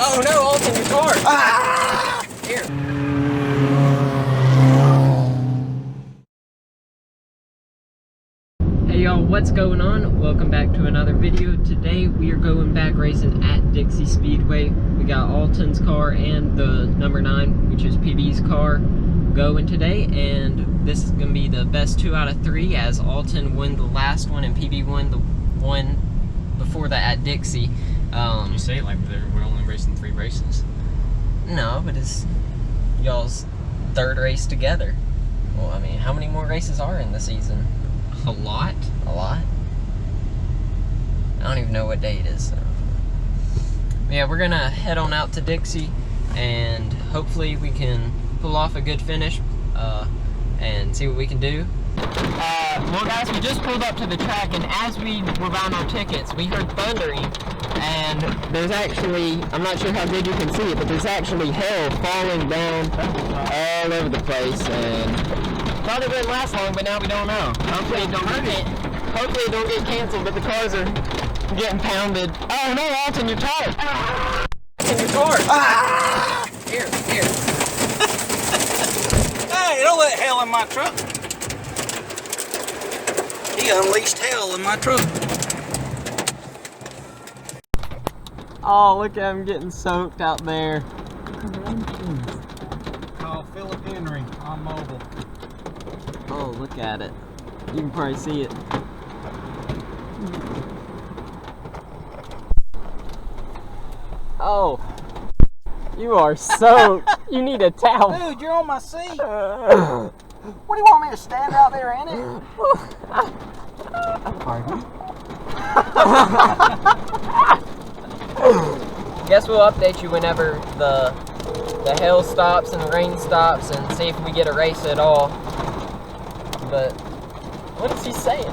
Oh no, Alton, your car! Ah! Here. Hey y'all, what's going on? Welcome back to another video. Today we are going back racing at Dixie Speedway. We got Alton's car and the number 9, which is PB's car, going today, and this is going to be the best 2 out of 3 as Alton won the last one and PB won the one before that at Dixie. You say it like we're only racing 3 races. No, but it's y'all's 3rd race together. Well, I mean, how many more races are in the season? A lot? A lot? I don't even know what day it is. So. Yeah, we're gonna head on out to Dixie and hopefully we can pull off a good finish and see what we can do. Well guys, we just pulled up to the track, and as we were buying our tickets, we heard thundering, and there's actually, I'm not sure how good you can see it, but there's actually hail falling down all over the place, and thought it wouldn't last long, but now we don't know. Hopefully it don't get canceled, but the cars are getting pounded. Oh no, Alton, your tire! Ah! It's in your car! Ah! Here. Hey, don't let hell in my truck. He unleashed hell in my truck. Oh, look at him getting soaked out there. Call Philip Henry on mobile. Oh, look at it. You can probably see it. Oh, you are soaked. You need a towel. Dude, you're on my seat. What do you want me to stand out there in it? Pardon? Guess we'll update you whenever the hail stops and the rain stops and see if we get a race at all. But what is he saying?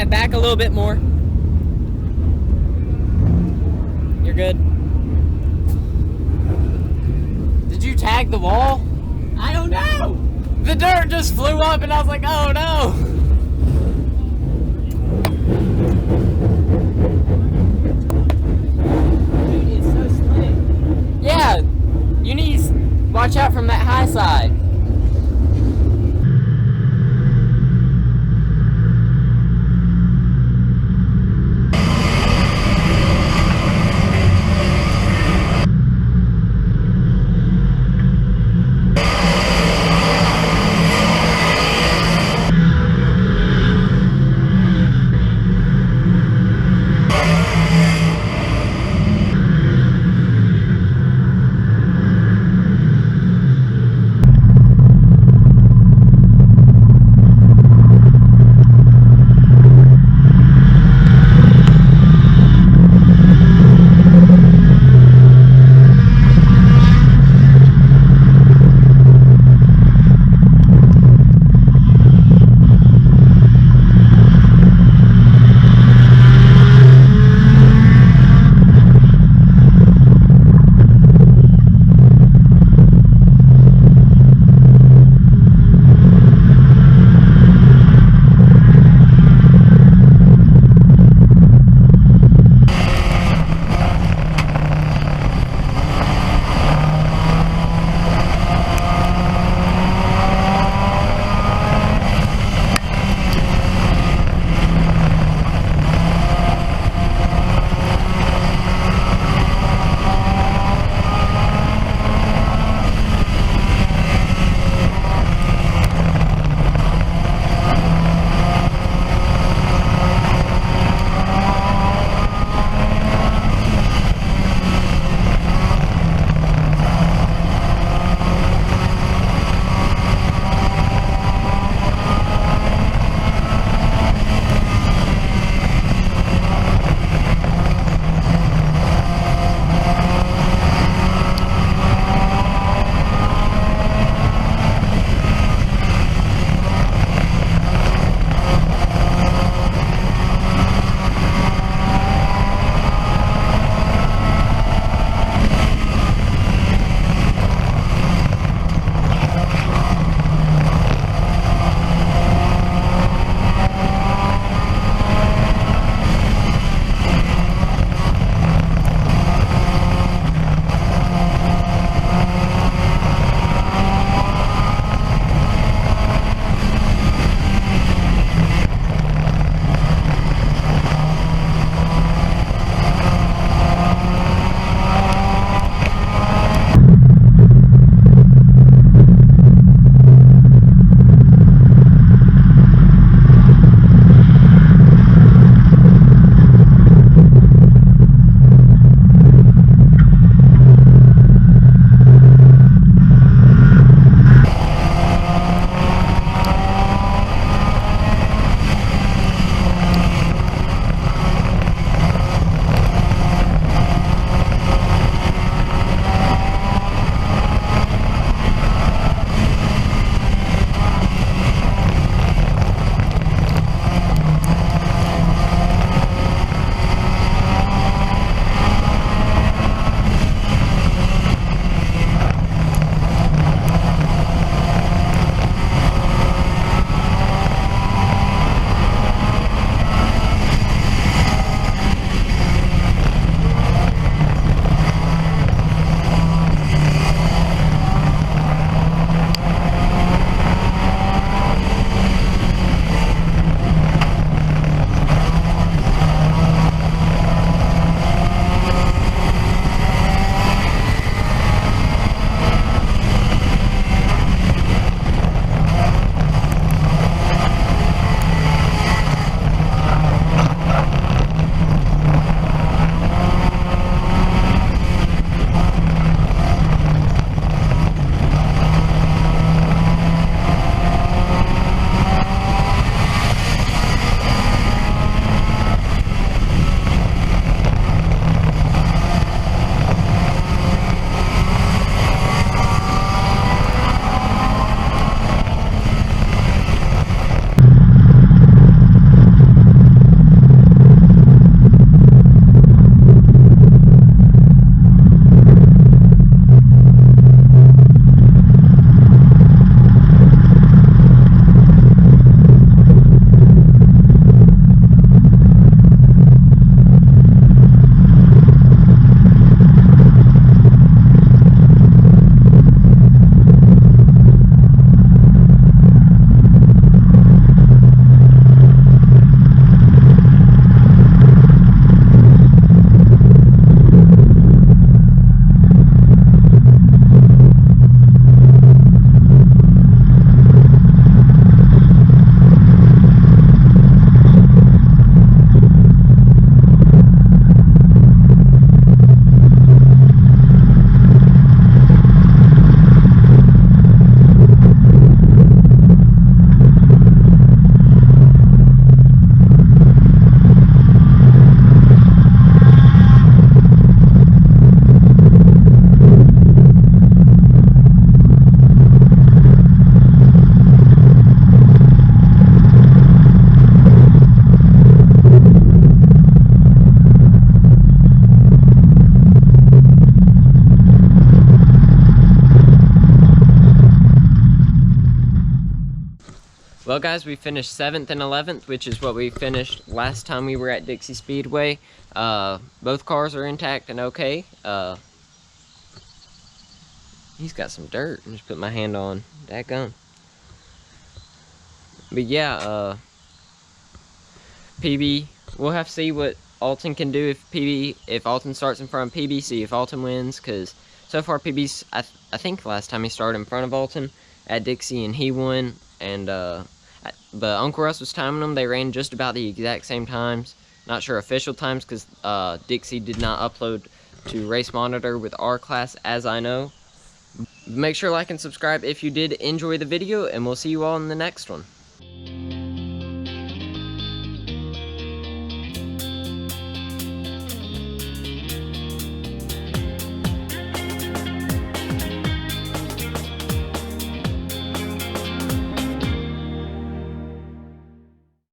Back a little bit more. You're good. Did you tag the wall? I don't know. The dirt just flew up and I was like, oh no. Dude, it's so slick. Yeah, you need to watch out from that high side. Well, guys, we finished 7th and 11th, which is what we finished last time we were at Dixie Speedway. Both cars are intact and okay. He's got some dirt. I just put my hand on. Dadgum. But yeah, PB, we'll have to see what Alton can do if Alton starts in front of PB, see if Alton wins, because so far PB's, I think last time he started in front of Alton at Dixie and he won, and but Uncle Russ was timing them. They ran just about the exact same times. Not sure official times, because Dixie did not upload to Race Monitor with our class, as I know. Make sure to like and subscribe if you did enjoy the video, and we'll see you all in the next one.